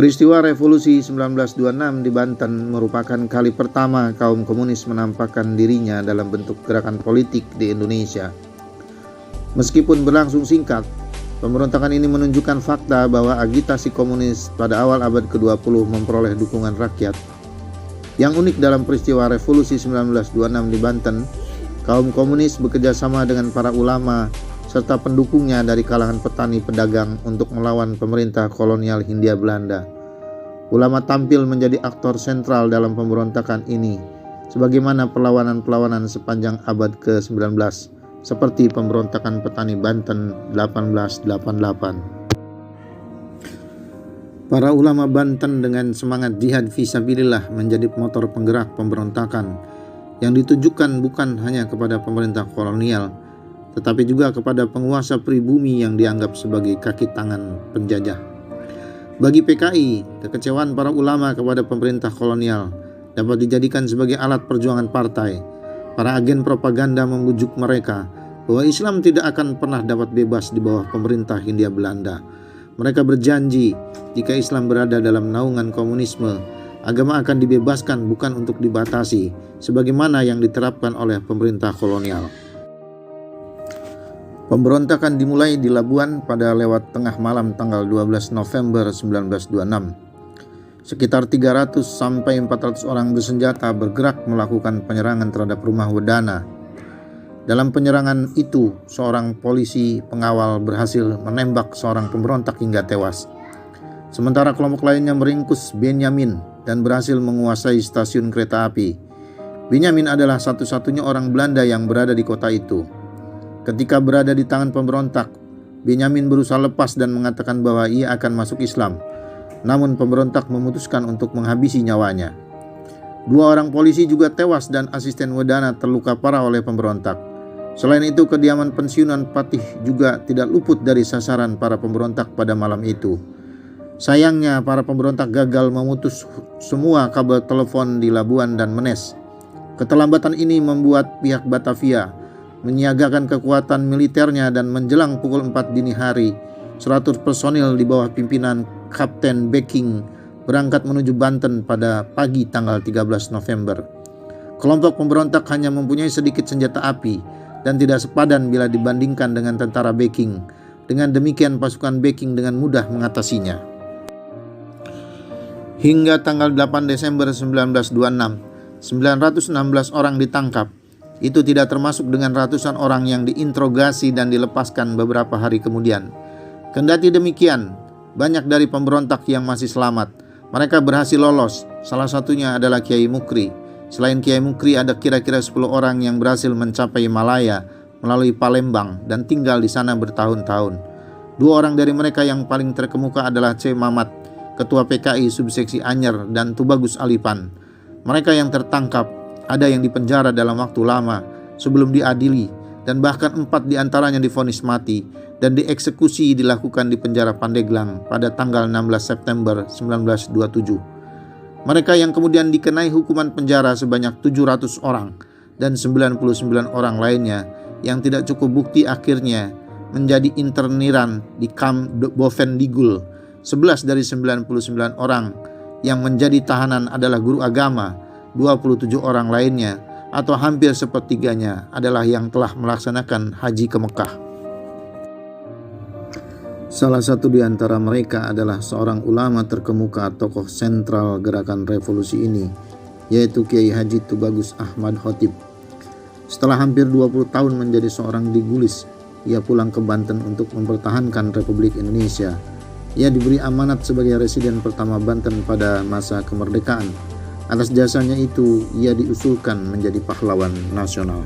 Peristiwa Revolusi 1926 di Banten merupakan kali pertama kaum komunis menampakkan dirinya dalam bentuk gerakan politik di Indonesia. Meskipun berlangsung singkat, pemberontakan ini menunjukkan fakta bahwa agitasi komunis pada awal abad ke-20 memperoleh dukungan rakyat. Yang unik dalam peristiwa Revolusi 1926 di Banten, kaum komunis bekerjasama dengan para ulama serta pendukungnya dari kalangan petani pedagang untuk melawan pemerintah kolonial Hindia Belanda. Ulama tampil menjadi aktor sentral dalam pemberontakan ini, sebagaimana perlawanan-perlawanan sepanjang abad ke-19, seperti pemberontakan petani Banten 1888. Para ulama Banten dengan semangat jihad fisabilillah menjadi motor penggerak pemberontakan yang ditujukan bukan hanya kepada pemerintah kolonial, tetapi juga kepada penguasa pribumi yang dianggap sebagai kaki tangan penjajah. Bagi PKI, kekecewaan para ulama kepada pemerintah kolonial dapat dijadikan sebagai alat perjuangan partai. Para agen propaganda membujuk mereka bahwa Islam tidak akan pernah dapat bebas di bawah pemerintah Hindia Belanda. Mereka berjanji jika Islam berada dalam naungan komunisme, agama akan dibebaskan bukan untuk dibatasi, sebagaimana yang diterapkan oleh pemerintah kolonial. Pemberontakan dimulai di Labuan pada lewat tengah malam tanggal 12 November 1926. Sekitar 300 sampai 400 orang bersenjata bergerak melakukan penyerangan terhadap rumah Wedana. Dalam penyerangan itu, seorang polisi pengawal berhasil menembak seorang pemberontak hingga tewas. Sementara kelompok lainnya meringkus Benyamin dan berhasil menguasai stasiun kereta api. Benyamin adalah satu-satunya orang Belanda yang berada di kota itu. Ketika berada di tangan pemberontak, Benyamin berusaha lepas dan mengatakan bahwa ia akan masuk Islam. Namun pemberontak memutuskan untuk menghabisi nyawanya. 2 orang polisi juga tewas dan asisten Wedana terluka parah oleh pemberontak. Selain itu, kediaman pensiunan Patih juga tidak luput dari sasaran para pemberontak pada malam itu. Sayangnya, para pemberontak gagal memutus semua kabel telepon di Labuan dan Menes. Keterlambatan ini membuat pihak Batavia menyiagakan kekuatan militernya dan menjelang pukul 4 dini hari, 100 personil di bawah pimpinan Kapten Becking berangkat menuju Banten pada pagi tanggal 13 November. Kelompok pemberontak hanya mempunyai sedikit senjata api dan tidak sepadan bila dibandingkan dengan tentara Becking. Dengan demikian pasukan Becking dengan mudah mengatasinya. Hingga tanggal 8 Desember 1926, 916 orang ditangkap. Itu tidak termasuk dengan ratusan orang yang diinterogasi dan dilepaskan beberapa hari kemudian. Kendati demikian, banyak dari pemberontak yang masih selamat. Mereka berhasil lolos, salah satunya adalah Kiai Mukri. Selain Kiai Mukri, ada kira-kira 10 orang yang berhasil mencapai Malaya melalui Palembang dan tinggal di sana bertahun-tahun. 2 orang dari mereka yang paling terkemuka adalah C. Mamat, Ketua PKI Subseksi Anyer, dan Tubagus Alipan. Mereka yang tertangkap, ada yang dipenjara dalam waktu lama sebelum diadili, dan bahkan 4 diantaranya divonis mati dan dieksekusi dilakukan di penjara Pandeglang pada tanggal 16 September 1927. Mereka yang kemudian dikenai hukuman penjara sebanyak 700 orang dan 99 orang lainnya yang tidak cukup bukti akhirnya menjadi interniran di Kamp Bovendigul. 11 dari 99 orang yang menjadi tahanan adalah guru agama. 27 orang lainnya atau hampir sepertiganya adalah yang telah melaksanakan haji ke Mekah. Salah satu di antara mereka adalah seorang ulama terkemuka tokoh sentral gerakan revolusi ini, yaitu Kiai Haji Tubagus Ahmad Khotib. Setelah hampir 20 tahun menjadi seorang digulis, ia pulang ke Banten untuk mempertahankan Republik Indonesia. Ia diberi amanat sebagai residen pertama Banten pada masa kemerdekaan. Atas jasanya itu, ia diusulkan menjadi pahlawan nasional.